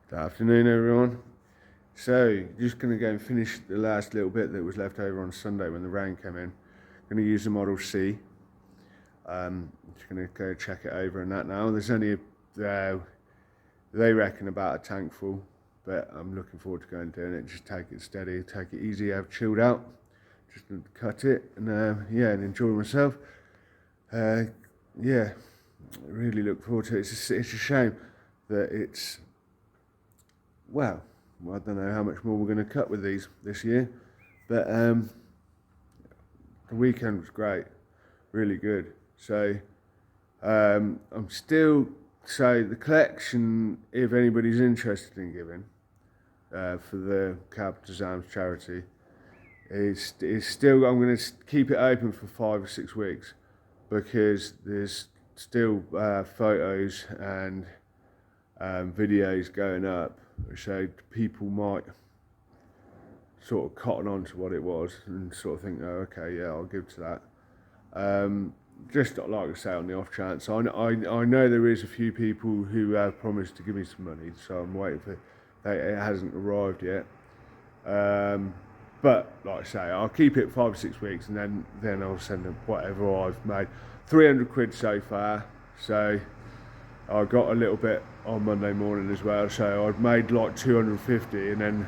Good afternoon, everyone. So, just going to go and finish the last little bit that was left over on Sunday when the rain came in. Going to use the Model C. Just going to go check it over and that now. There's only, they reckon about a tank full, but I'm looking forward to going and doing it. Just take it steady, take it easy, have chilled out. Just cut it and and enjoy myself. Yeah, really look forward to it. It's a shame that it's, well, I don't know how much more we're going to cut with these this year, but the weekend was great, really good. So I'm still, so the collection, if anybody's interested in giving for the Carpenter's Arms charity, is still, I'm going to keep it open for 5 or 6 weeks because there's still photos and videos going up, so people might sort of cotton on to what it was and sort of think, oh, okay, yeah, I'll give to that. Just like I say, on the off chance. I know there is a few people who have promised to give me some money, so I'm waiting for it hasn't arrived yet. But like I say, I'll keep it 5 or 6 weeks and then I'll send them whatever I've made. 300 quid so far, so I got a little bit on Monday morning as well, so I'd made like 250, and then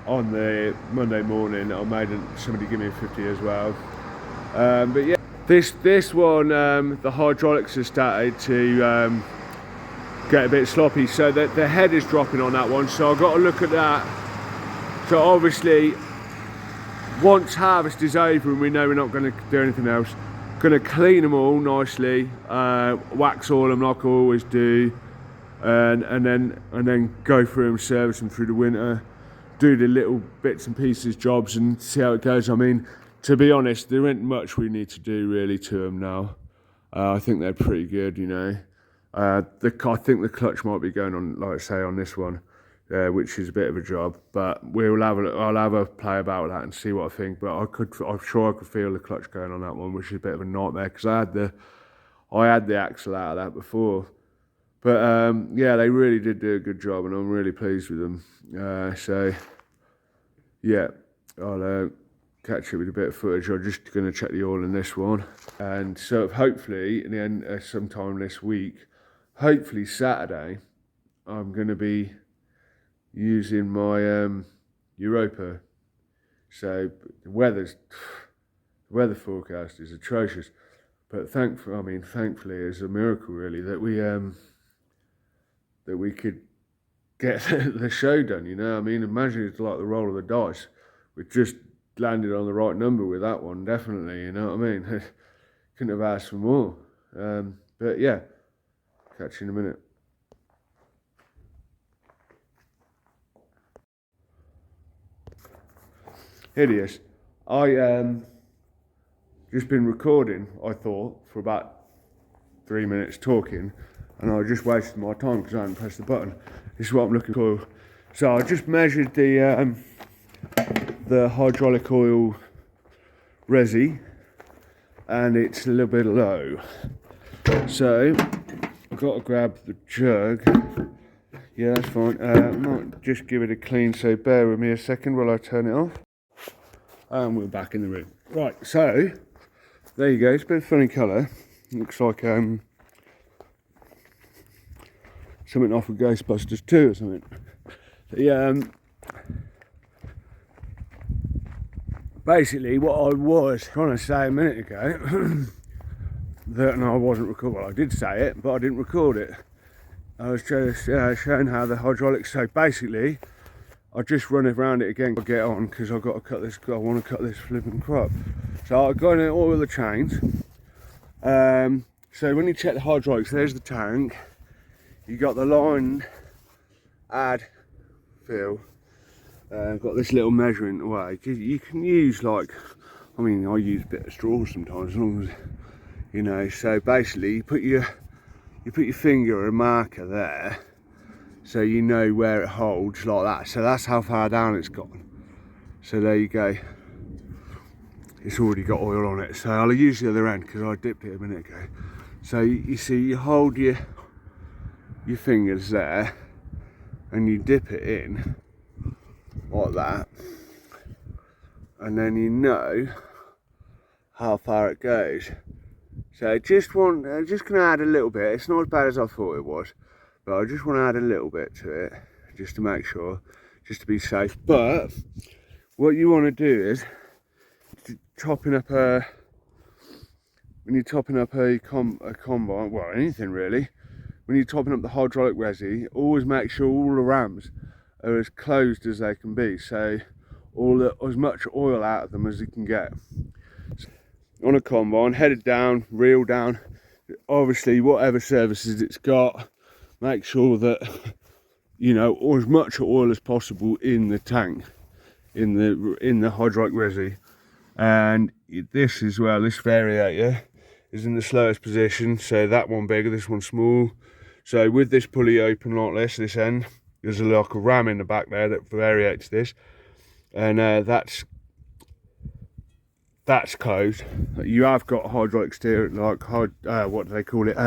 on the Monday morning I made somebody give me 50 as well. But yeah, this one, the hydraulics have started to get a bit sloppy, so that the head is dropping on that one, so I've got to look at that. So obviously once harvest is over and we know we're not going to do anything else, going to clean them all nicely, wax oil them like I always do, and then go through them, service them through the winter, do the little bits and pieces jobs and see how it goes. I mean, to be honest, there ain't much we need to do really to them now. I think they're pretty good, you know. I think the clutch might be going on, like I say, on this one, which is a bit of a job, but I'll have a play about that and see what I think. But I'm sure I could feel the clutch going on that one, which is a bit of a nightmare because I had the axle out of that before. But yeah, they really did do a good job, and I'm really pleased with them. So yeah, I'll catch it with a bit of footage. I'm just going to check the oil in this one, and so hopefully in the end, sometime this week, hopefully Saturday, I'm going to be using my Europa. So the weather forecast is atrocious, but thankfully it's a miracle really that we could get the show done, you know. I mean, imagine it's like the roll of the dice. We just landed on the right number with that one, definitely, you know what I mean. Couldn't have asked for more. But yeah, catch you in a minute. Hideous. I just been recording, I thought, for about 3 minutes talking, and I just wasted my time because I hadn't pressed the button. This is what I'm looking for. So I just measured the hydraulic oil resi, and it's a little bit low. So I've got to grab the jug. Yeah, that's fine. I might just give it a clean, so bear with me a second while I turn it off. And we're back in the room. Right, so there you go. It's a bit of a funny colour. Looks like something off of Ghostbusters 2 or something. Basically what I was trying to say a minute ago, and I wasn't recording. Well, I did say it, but I didn't record it. I was just showing how the hydraulics. So basically, I just run around it again. I'll get on because I've got to cut this. I want to cut this flipping crop. So I've got to oil the chains. So when you check the hydraulics, there's the tank. You got the line, add, fill. Got this little measuring away. You can use I use a bit of straw sometimes, as long as you know. So basically, you put your finger or a marker there, so you know where it holds like that. So that's how far down it's gone. So there you go. It's already got oil on it. So I'll use the other end because I dipped it a minute ago. So you see, you hold your your fingers there and you dip it in like that, and then you know how far it goes. So I'm just going to add a little bit. It's not as bad as I thought it was, but I just want to add a little bit to it just to make sure, just to be safe. But what you want to do is chopping up when you're topping up a combine, well, anything really, when you're topping up the hydraulic resi, always make sure all the rams are as closed as they can be, so as much oil out of them as you can get. So, on a combine, headed down, reel down, obviously whatever services it's got, make sure that, you know, as much oil as possible in the tank, in the hydraulic resi. And this as well, this variator is in the slowest position, so that one bigger, this one small. So with this pulley open like this end, there's like a ram in the back there that variates this, and that's closed. You have got hydraulic steering, like what do they call it?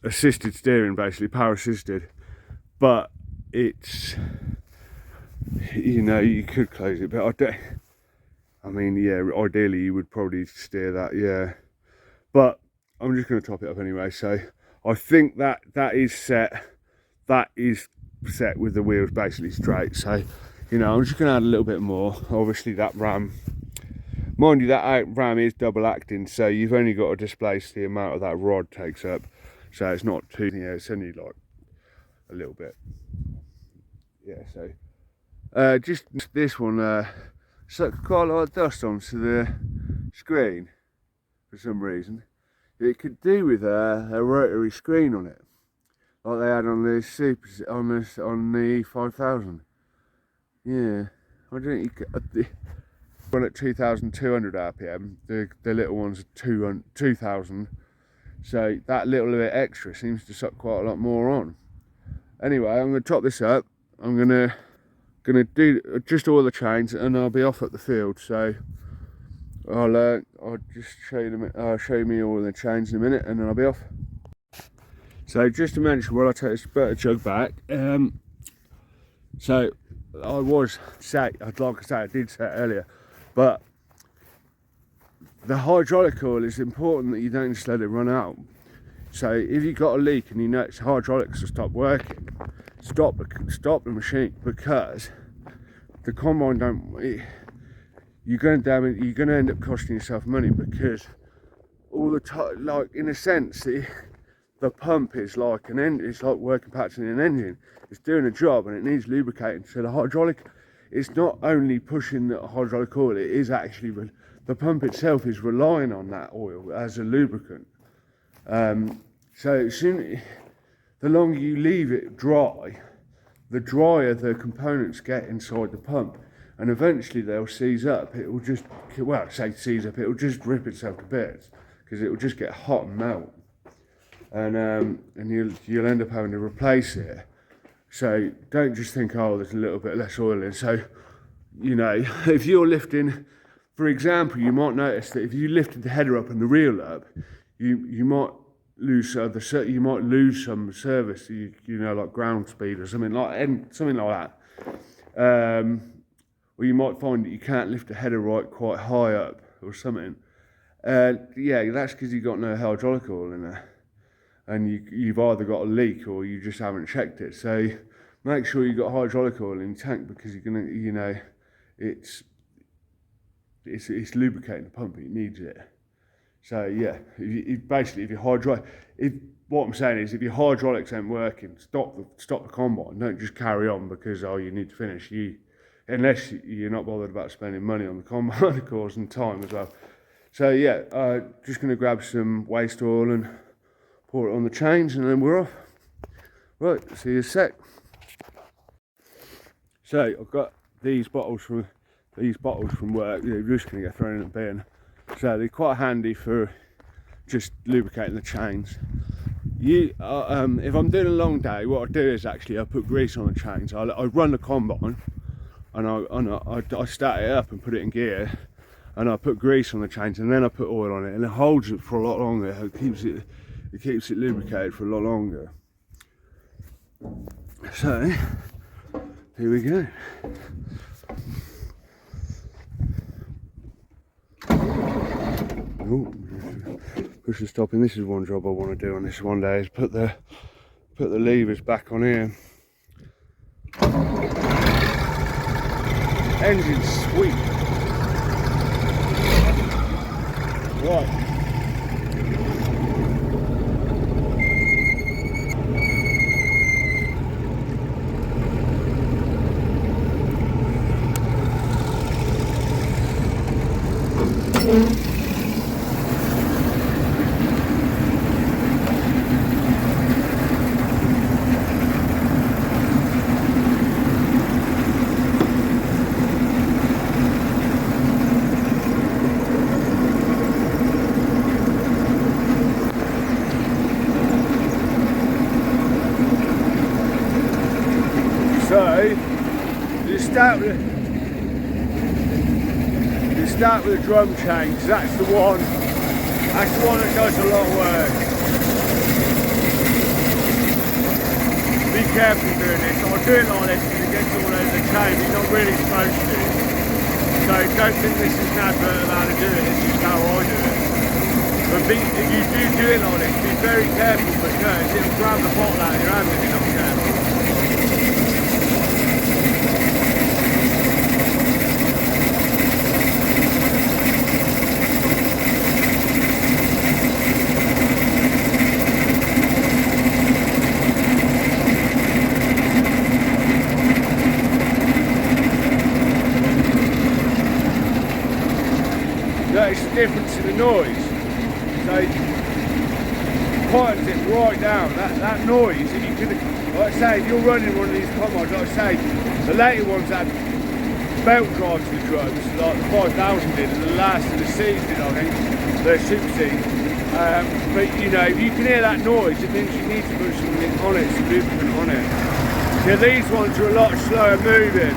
Assisted steering, basically power assisted. But it's, you know, you could close it, but I mean, yeah, ideally you would probably steer that, yeah. But I'm just going to top it up anyway. So I think that is set. That is set with the wheels basically straight. So, you know, I'm just going to add a little bit more. Obviously that ram, mind you, that ram is double acting, so you've only got to displace the amount of that rod takes up. So it's not too, you know, it's only like a little bit. Yeah, so just this one sucked quite a lot of dust onto the screen for some reason. It could do with a rotary screen on it, like they had on the Super, on the 5000. Yeah, I don't think you could, one at 2200 RPM, the little ones are 2000, so that little bit extra seems to suck quite a lot more on. Anyway, I'm going to top this up. I'm gonna do just oil the chains and I'll be off at the field. So I'll just show you show me all the chains in a minute and then I'll be off. So just to mention, while I take this butter jug back, so I was set, like I said, I did say it earlier, but the hydraulic oil is important that you don't just let it run out. So if you've got a leak and you notice hydraulics will stop working, stop the machine, because the combine you're going to end up costing yourself money, because all the time, like in a sense, the pump is like it's like working parts in an engine. It's doing a job and it needs lubricating. So the hydraulic, it's not only pushing the hydraulic oil, it is actually, the pump itself is relying on that oil as a lubricant. So the longer you leave it dry, the drier the components get inside the pump, and eventually they'll seize up. It will just, well, say seize up, it will just rip itself to bits, because it will just get hot and melt, and you'll end up having to replace it. So don't just think, oh, there's a little bit less oil in. So, you know, if you're lifting, for example, you might notice that if you lifted the header up and the reel up, you might lose some service, you know, like ground speed or something like that. Or you might find that you can't lift the header right quite high up or something. Yeah, that's because you've got no hydraulic oil in there, and you've either got a leak or you just haven't checked it. So make sure you've got hydraulic oil in your tank, because you're gonna, you know, it's lubricating the pump. It needs it. So yeah, what I'm saying is, if your hydraulics ain't working, stop the combine. Don't just carry on because, oh, you need to finish. Unless you're not bothered about spending money on the combine, of course, and time as well. So yeah, just going to grab some waste oil and pour it on the chains, and then we're off. Right, see you in a sec. So I've got these bottles from work. They're just going to get thrown in the bin. So they're quite handy for just lubricating the chains. If I'm doing a long day, what I do is actually I put grease on the chains. I run the combine, and I start it up and put it in gear, and I put grease on the chains, and then I put oil on it, and it holds it for a lot longer. It keeps it it keeps it lubricated for a lot longer. So here we go. Oh, push and stop, and this is one job I want to do on this one day, is put the levers back on here. Engine's sweet. Right. So, you start with the drum chain, because that's the one that does a lot of work. Be careful doing this. I'm doing like this because it gets all over the chain, you're not really supposed to. So don't think this is an advert of how to do it, this is how I do it. But if you do it like this, be very careful because it'll grab the bottle out of your hand if you're not careful. Notice the difference in the noise. So quietens it right down. That noise, if you could, like I say, if you're running one of these commods, like I say, the later ones had belt drive to the drums, like the 5000 did, and the last of the C's did, I think, the Super C. But you know, if you can hear that noise, it means you need to put something on it, some lubricant on it. Yeah, these ones are a lot slower moving.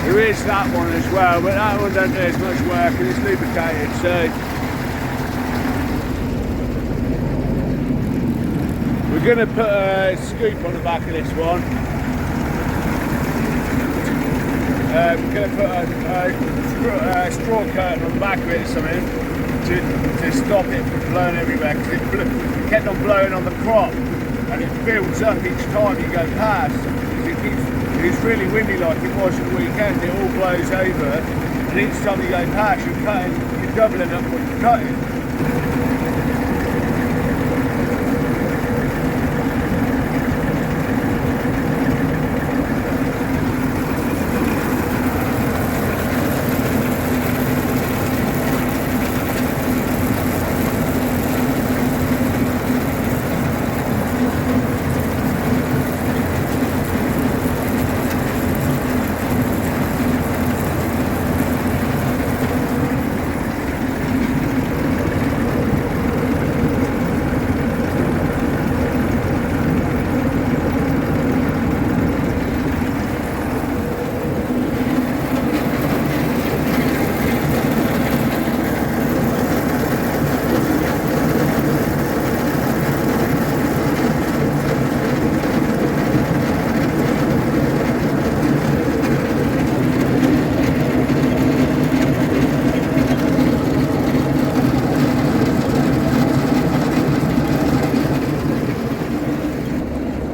There is that one as well, but that one doesn't do as much work and it's lubricated, so we're going to put a scoop on the back of this one. We're going to put a straw curtain on the back of it or something to stop it from blowing everywhere, because it kept on blowing on the crop and it builds up each time you go past. It's really windy like it was at the weekend, it all blows over, and each time you go past you're doubling up what you're cutting.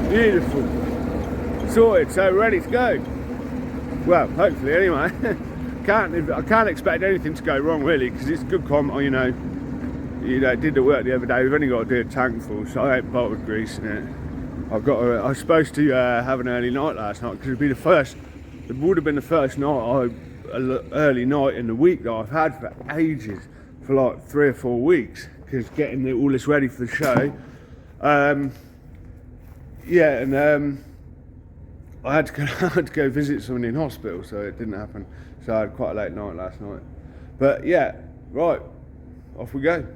Beautiful. Sorted, so ready to go. Well, hopefully anyway. I can't expect anything to go wrong really, because it's good you know, it did the work the other day. We've only got to do a tank full, so I ain't bothered greasing it. I was supposed to have an early night last night, because it would have been the first night, early night in the week that I've had for ages, for like 3 or 4 weeks, because getting all this ready for the show. Yeah, and I had to go visit someone in hospital, so it didn't happen. So I had quite a late night last night. But yeah, right, off we go.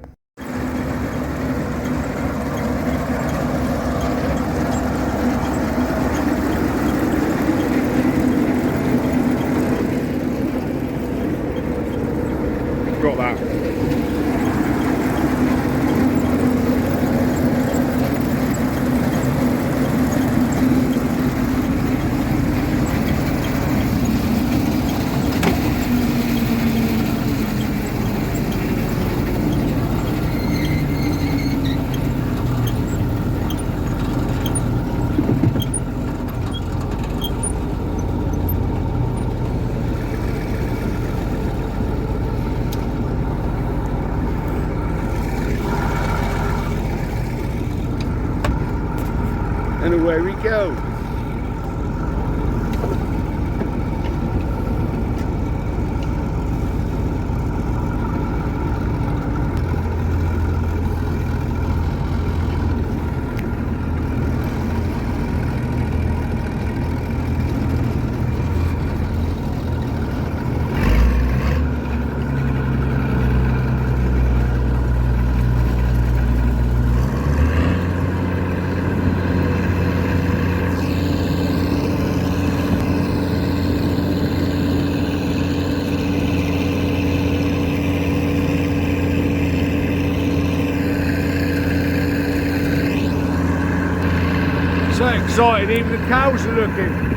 Got that. And away we go. So exciting, even the cows are looking.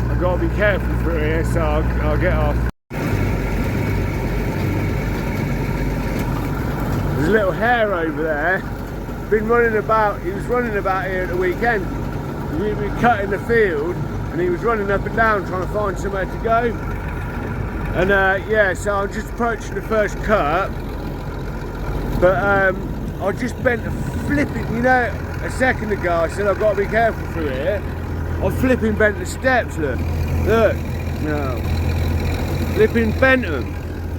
I've got to be careful through here, so I'll get off. There's a little hare over there. Been running about. He was running about here at the weekend. We were cutting the field, and he was running up and down trying to find somewhere to go. And yeah, so I'm just approaching the first cut, but I just bent a flipping. You know, a second ago I said I've got to be careful through here. I flipping bent the steps, look, no, flipping bent them.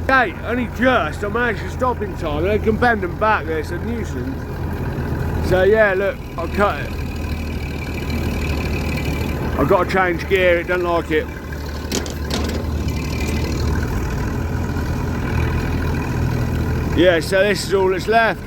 Hey, only just, I managed to stop in time, and I can bend them back, it's a nuisance. So yeah, look, I'll cut it. I've got to change gear, it doesn't like it. Yeah, so this is all that's left.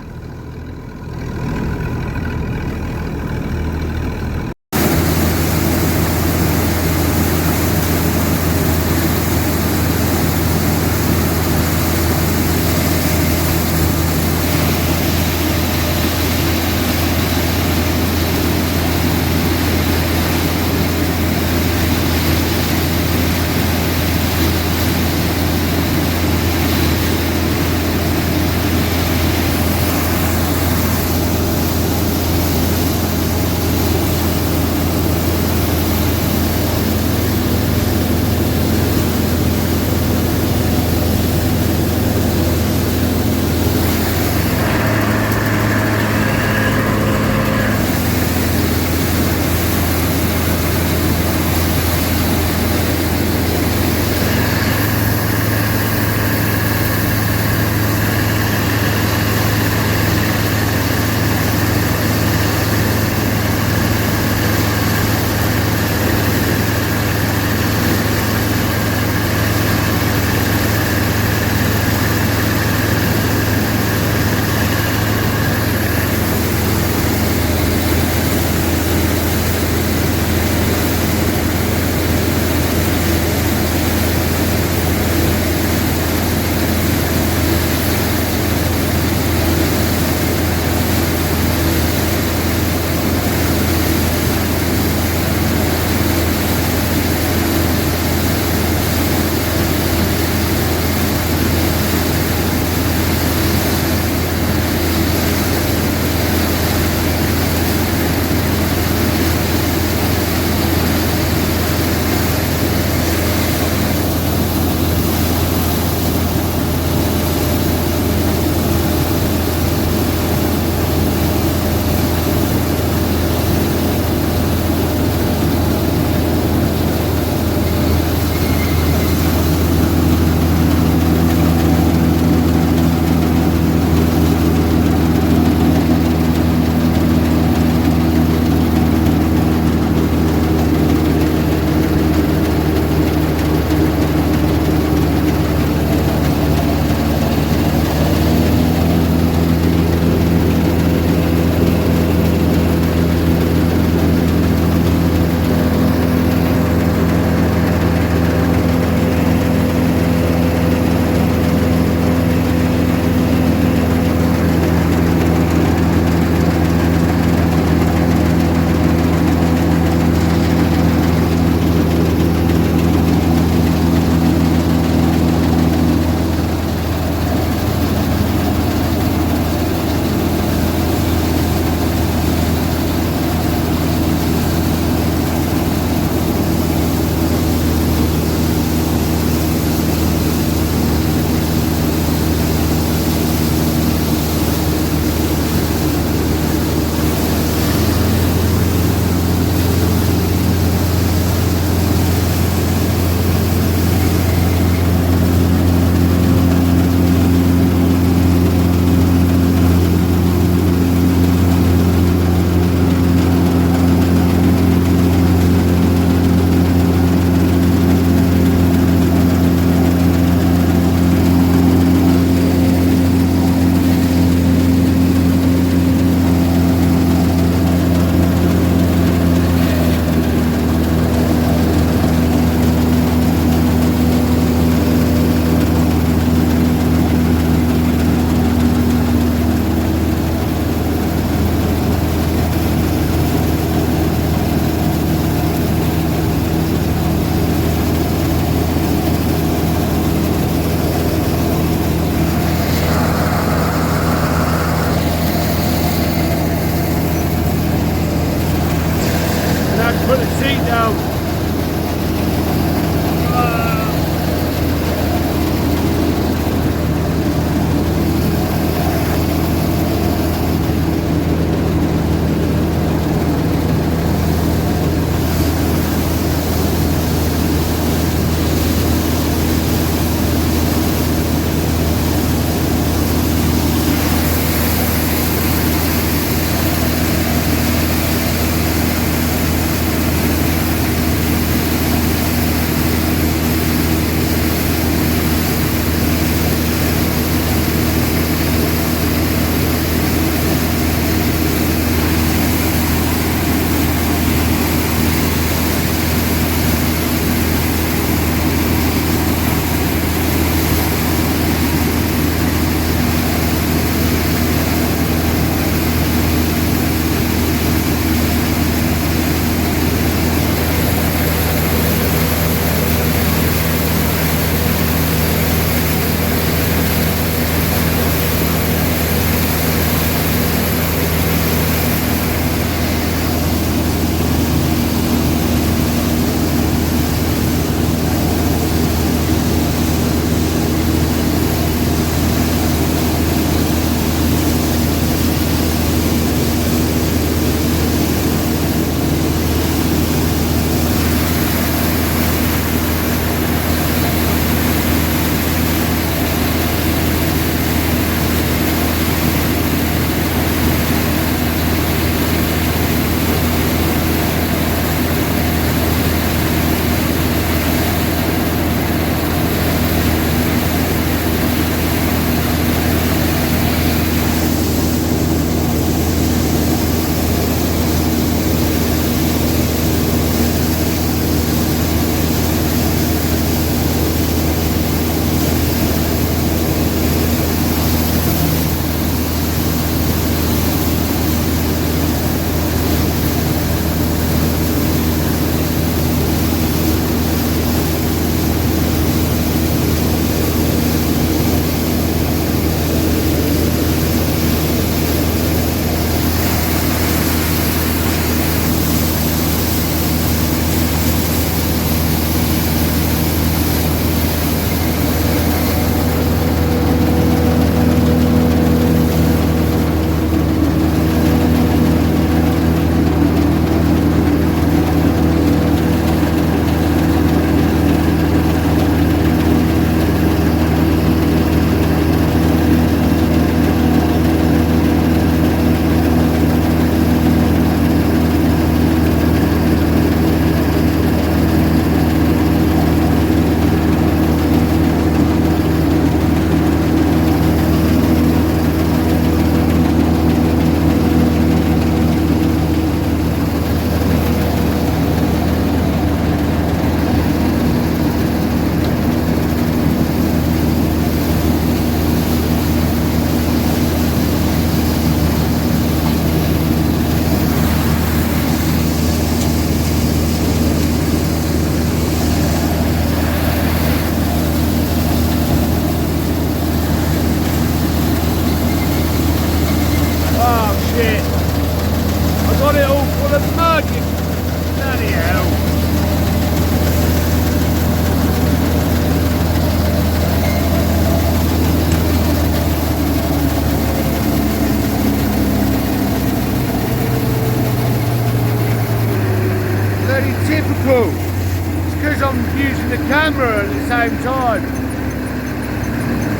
and the camera at the same time.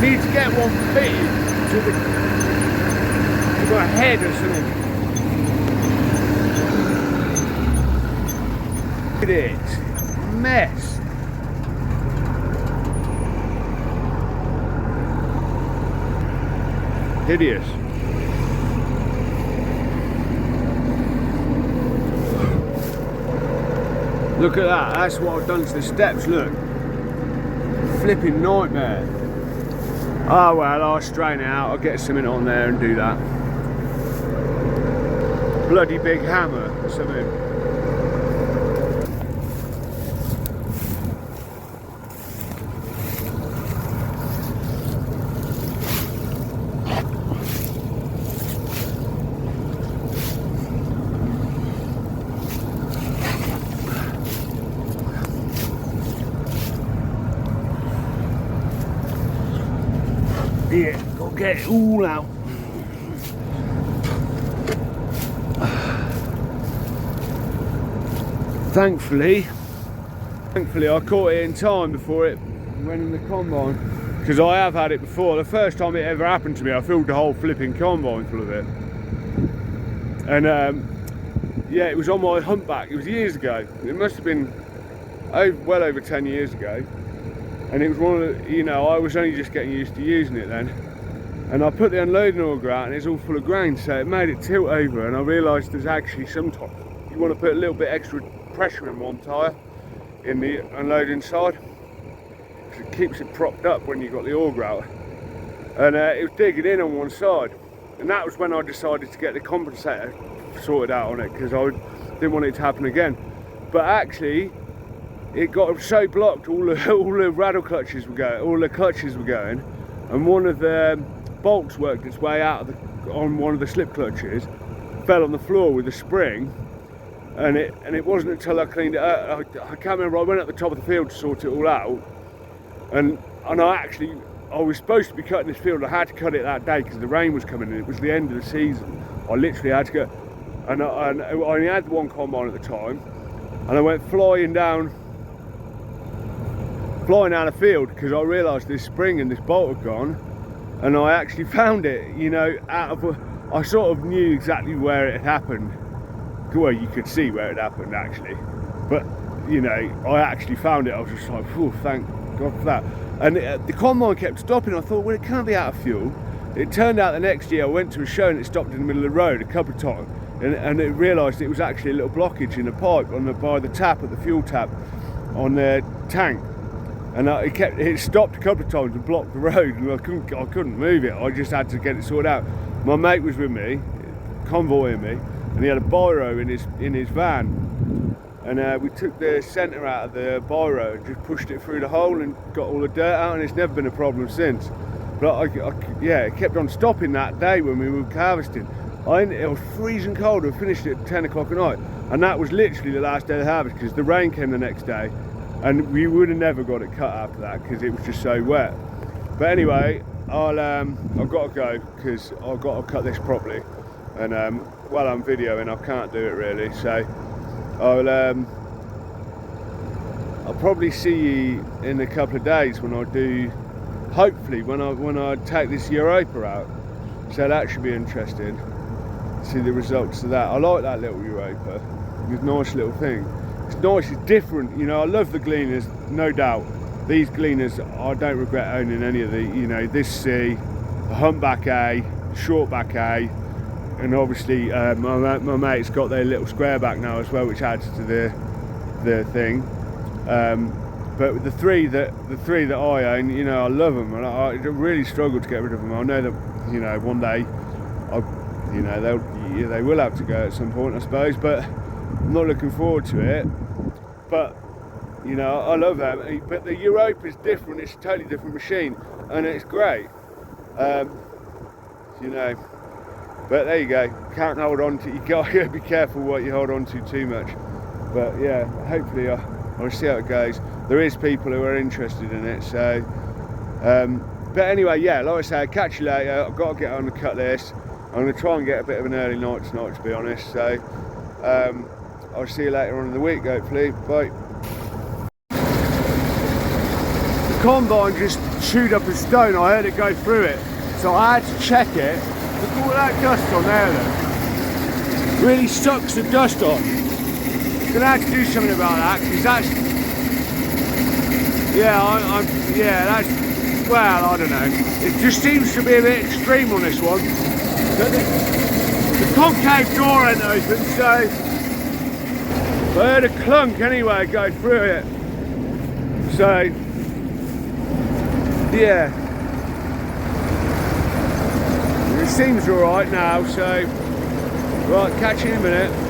Need to get one fitted to my head or something. Look at it, mess. Hideous. Look at that, that's what I've done to the steps, look. Flipping nightmare. Oh well, I'll straighten it out, I'll get something on there and do that. Bloody big hammer or something. Yeah, gotta get it all out. Thankfully I caught it in time before it went in the combine, because I have had it before. The first time it ever happened to me, I filled the whole flipping combine full of it. And yeah, it was on my humpback. It was years ago. It must have been well over 10 years ago. And it was one of the, you know, I was only just getting used to using it then. And I put the unloading auger out and it's all full of grain, so it made it tilt over, and I realised there's actually sometimes you want to put a little bit extra pressure in one tyre in the unloading side, because it keeps it propped up when you've got the auger out. And it was digging in on one side, and that was when I decided to get the compensator sorted out on it, because I didn't want it to happen again. But actually it got so blocked, all the rattle clutches were going, all the clutches were going, and one of the bolts worked its way out of on one of the slip clutches, fell on the floor with a spring, and it wasn't until I cleaned it up. I can't remember, I went up the top of the field to sort it all out, and I was supposed to be cutting this field. I had to cut it that day because the rain was coming and it was the end of the season. I literally had to go, and I only had one combine at the time, and I went flying down the field because I realised this spring and this bolt had gone, and I actually found it, you know, I sort of knew exactly where it had happened. Well, you could see where it happened actually, but you know, I actually found it. I was just like, oh, thank God for that. And the combine kept stopping. I thought, well, it can't be out of fuel. It turned out the next year I went to a show and it stopped in the middle of the road a couple of times, and it realised it was actually a little blockage in a pipe by the tap at the fuel tap on the tank. And it stopped a couple of times and blocked the road, and I couldn't move it. I just had to get it sorted out. My mate was with me, convoying me, and he had a biro in his van, and we took the centre out of the biro and just pushed it through the hole and got all the dirt out, and it's never been a problem since. But yeah, it kept on stopping that day when we were harvesting. It was freezing cold. I finished it at 10 o'clock at night, and that was literally the last day of the harvest because the rain came the next day. And we would have never got it cut after that because it was just so wet. But anyway, I've got to go because I've got to cut this properly. And while I'm videoing, I can't do it really. So I'll probably see you in a couple of days when I do. Hopefully, when I take this Europa out. So that should be interesting. See the results of that. I like that little Europa. It's a nice little thing. It's nice, it's different, you know. I love the gleaners, no doubt. These gleaners, I don't regret owning any of the, you know, this C, the humpback A, shortback A, and obviously my mate's got their little squareback now as well, which adds to the thing. But the three that I own, you know, I love them, and I really struggle to get rid of them. I know that, you know, one day, you know, they will have to go at some point, I suppose, but I'm not looking forward to it. But you know, I love them. But the Europa is different. It's a totally different machine, and it's great. You know, but there you go. Can't hold on to. You got to be careful what you hold on to too much. But yeah, hopefully I'll see how it goes. There is people who are interested in it. So, but anyway, yeah. Like I say, I'll catch you later. I've got to get on and cut this. I'm going to try and get a bit of an early night tonight, to be honest. So. I'll see you later on in the week, hopefully. Bye. combine just chewed up a stone. I heard it go through it, so I had to check it. Look at all that dust on there then. Really sucks the dust on. Gonna have to do something about that, because that's, yeah, yeah, that's, well, I don't know. It just seems to be a bit extreme on this one. But the concave door ain't open, so I heard a clunk anyway go through it. So, yeah. It seems alright now, so, right, catch you in a minute.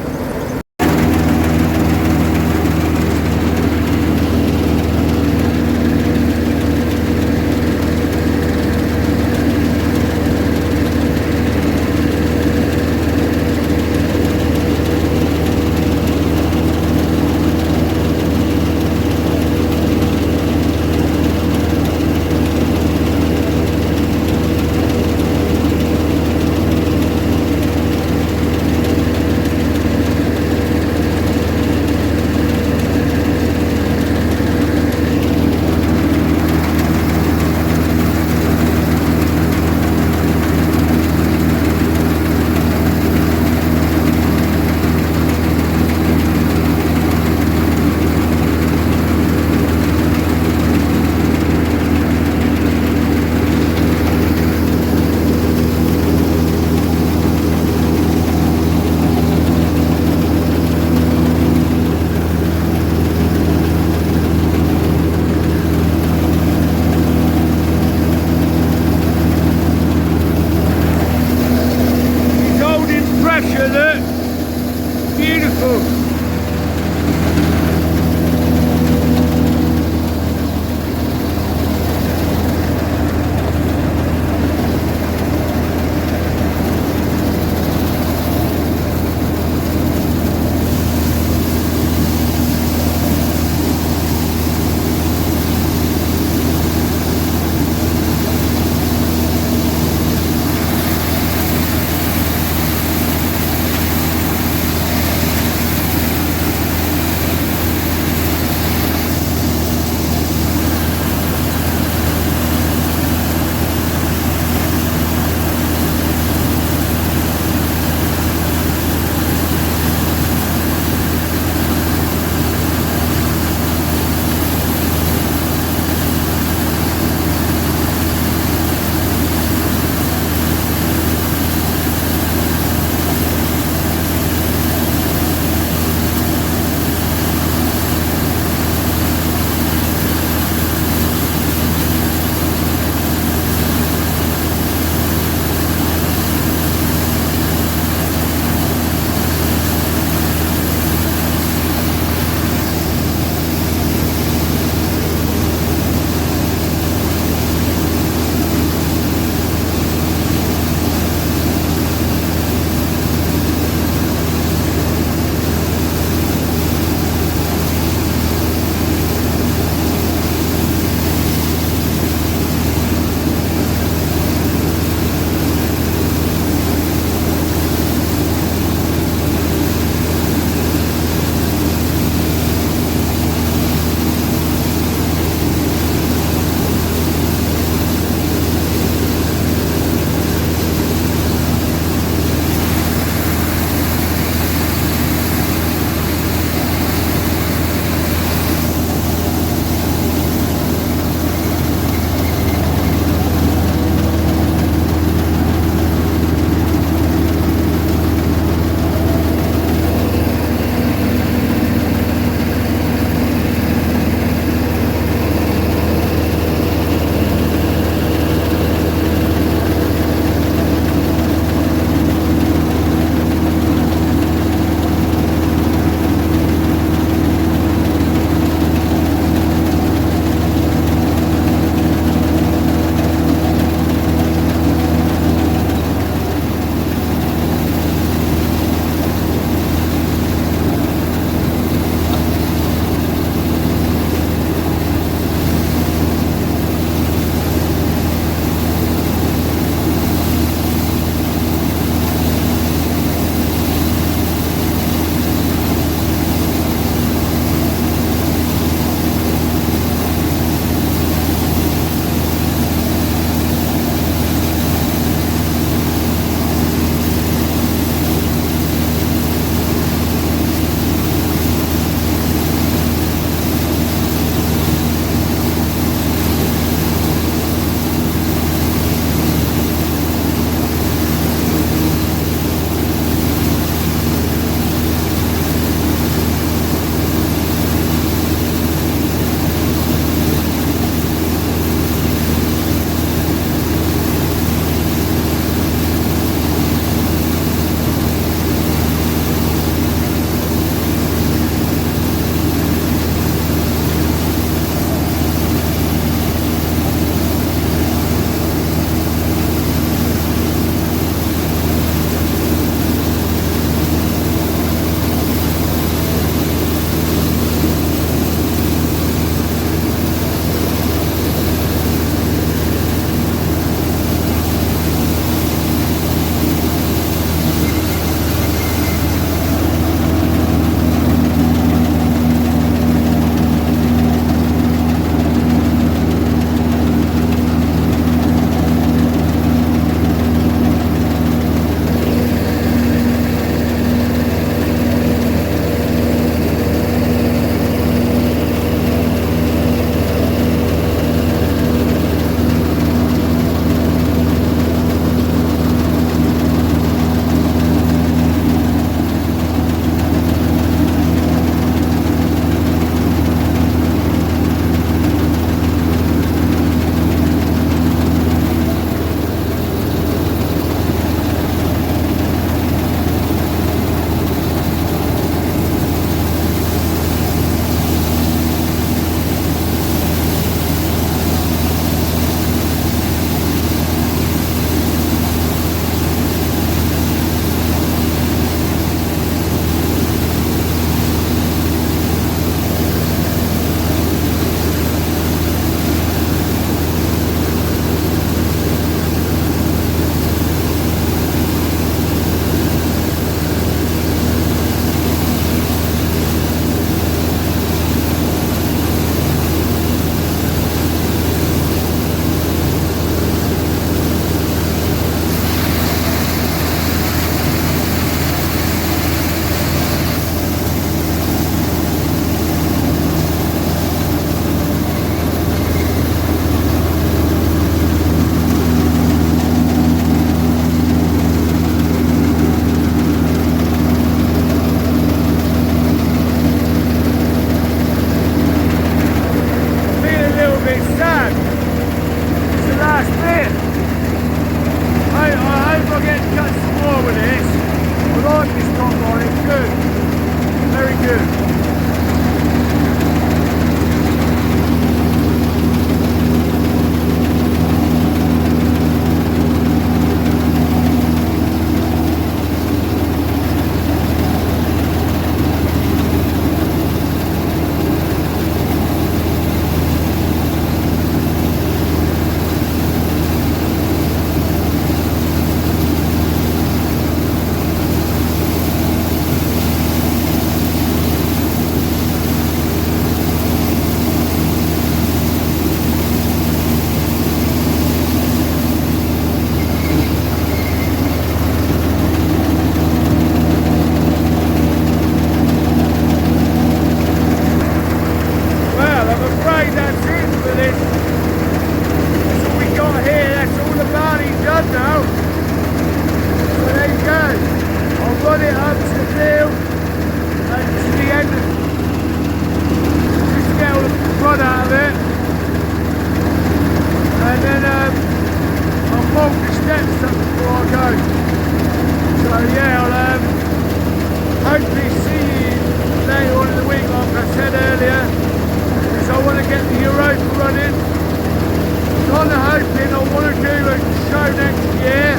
reckon I want to do a show next year,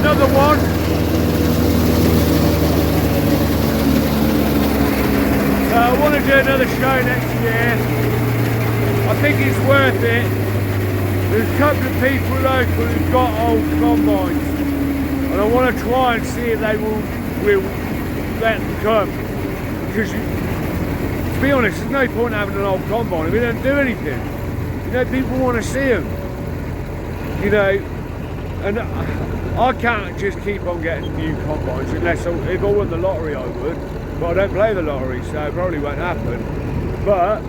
another one. So I want to do another show next year. I think it's worth it. There's a couple of people local who've got old combines, and I want to try and see if they will let them come. Because to be honest, there's no point having an old combine if we don't do anything. You know, people want to see them. You know, and I can't just keep on getting new combines unless if I won the lottery I would, but I don't play the lottery, so it probably won't happen. But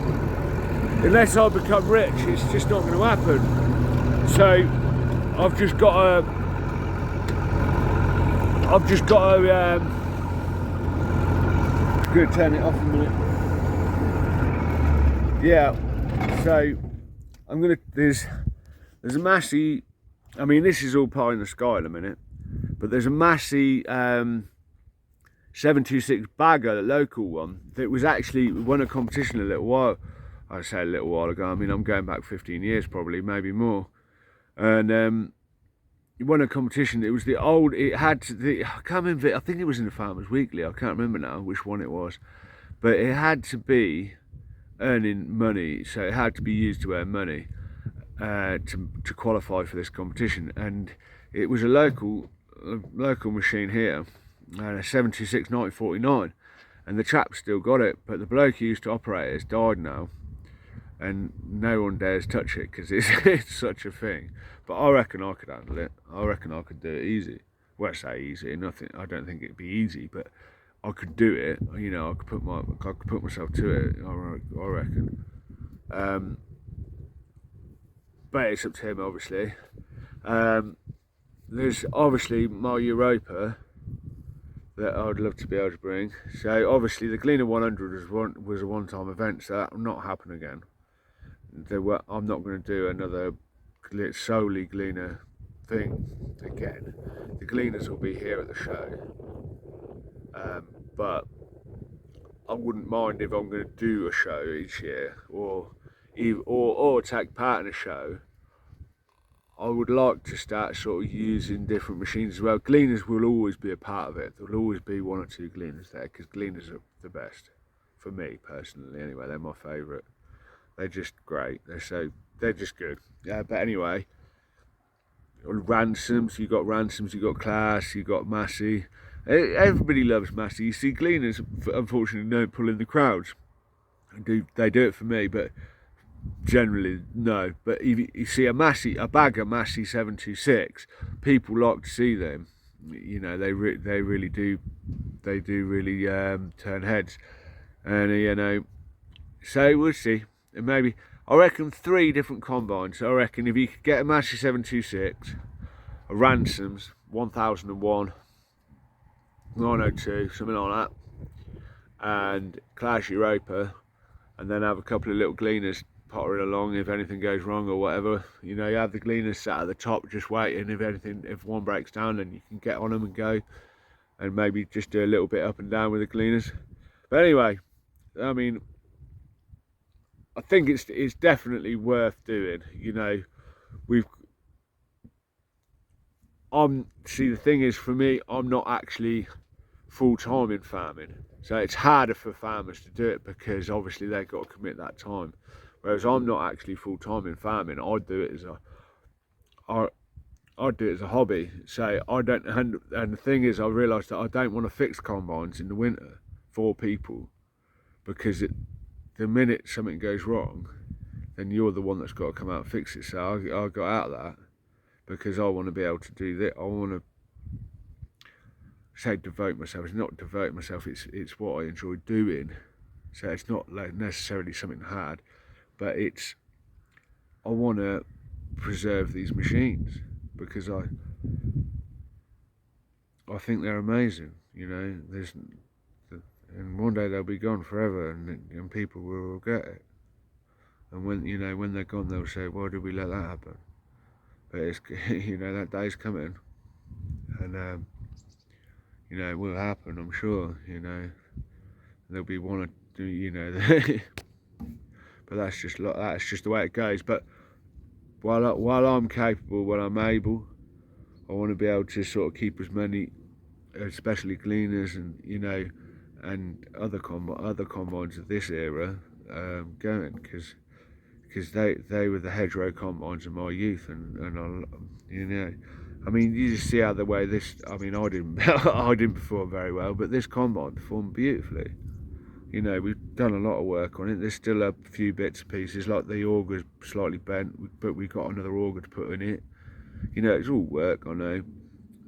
unless I become rich, it's just not going to happen. So I've just got to gonna turn it off a minute. Yeah, so I'm gonna there's a massy, I mean this is all pie in the sky in a minute, but there's a massy 726 bagger, the local one, that was actually won a competition a little while, I say a little while ago, I mean I'm going back 15 years probably, maybe more, and he won a competition. It was the old, it had the, I can't remember, I think it was in the Farmers Weekly, I can't remember now which one it was, but it had to be earning money, so it had to be used to earn money to qualify for this competition. And it was a local machine here, a 726 1949, and the chap still got it, but the bloke who used to operate it has died now, and no one dares touch it because it's such a thing. But I reckon I could handle it. I reckon I could do it easy. Well, I say easy, nothing. I don't think it'd be easy, but I could do it. You know, I could put myself to it. I reckon. But it's up to him, obviously. There's obviously my Europa that I'd love to be able to bring. So obviously the Gleaner 100 was a one-time event, so that will not happen again. I'm not going to do another solely Gleaner thing again. The Gleaners will be here at the show, but I wouldn't mind if I'm going to do a show each year or take part in a show. I would like to start sort of using different machines as well. Gleaners will always be a part of it. There'll always be one or two Gleaners there because Gleaners are the best for me personally. Anyway, they're my favourite. They're just great. They're just good. Yeah, but anyway, ransoms. You got ransoms. You got class. You got Massey. Everybody loves Massey. You see, Gleaners unfortunately don't pull in the crowds. They do it for me, but generally no. But you see a bagger Massey 726, people like to see them. You know, they really do. They do really turn heads, and you know. So we'll see. And maybe, I reckon 3 different combines. I reckon if you could get a Massey 726, a Ransoms 1001, 902, something like that, and Clash Europa, and then have a couple of little Gleaners pottering along if anything goes wrong or whatever. You know, you have the Gleaners sat at the top just waiting. If one breaks down, then you can get on them and go, and maybe just do a little bit up and down with the Gleaners. But anyway, I mean, I think it's definitely worth doing. You know, see, the thing is, for me, I'm not actually full-time in farming, so it's harder for farmers to do it because obviously they've got to commit that time, whereas I'm not actually full-time in farming. I do it as a hobby. So I don't, and the thing is, I realised that I don't want to fix combines in the winter for people, because the minute something goes wrong, then you're the one that's got to come out and fix it. So I got out of that because I want to be able to do that. I want to say devote myself. It's not devote myself, it's what I enjoy doing. So it's not like necessarily something hard, but I want to preserve these machines because I think they're amazing. You know, and one day they'll be gone forever, and people will get it. And when they're gone, they'll say, "Why did we let that happen?" But it's, you know, that day's coming, and you know, it will happen, I'm sure. You know, there'll be one or two, you know, but that's just the way it goes. But while I'm capable, when I'm able, I want to be able to sort of keep as many, especially gleaners and and other combines of this era going, because they were the hedgerow combines of my youth, and I mean, you just see how the way this. I mean, I didn't I didn't perform very well, but this combine performed beautifully. We've done a lot of work on it. There's still a few bits and pieces, like the auger's slightly bent, but we've got another auger to put in it. It's all work, I know.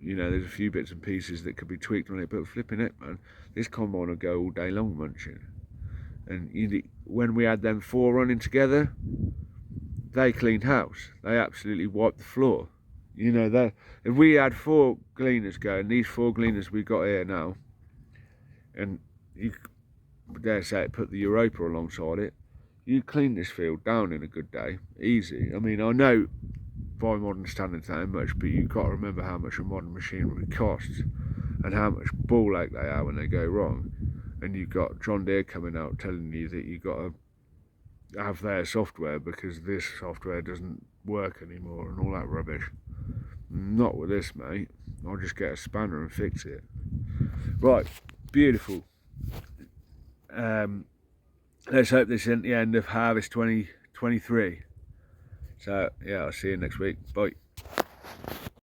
There's a few bits and pieces that could be tweaked on it, but flipping it, man, this combine will go all day long munching. And when we had them 4 running together, they cleaned house. They absolutely wiped the floor. If we had 4 gleaners going, these 4 gleaners we got here now, and you dare say it, put the Europa alongside it, you clean this field down in a good day, easy. I mean, I know by modern standards that ain't much, but you've got to remember how much a modern machinery costs and how much ball ache they are when they go wrong. And you've got John Deere coming out telling you that you've got to have their software because this software doesn't work anymore and all that rubbish. Not with this, mate. I'll just get a spanner and fix it. Right, beautiful. Let's hope this isn't the end of harvest 2023. So yeah, I'll see you next week. Bye.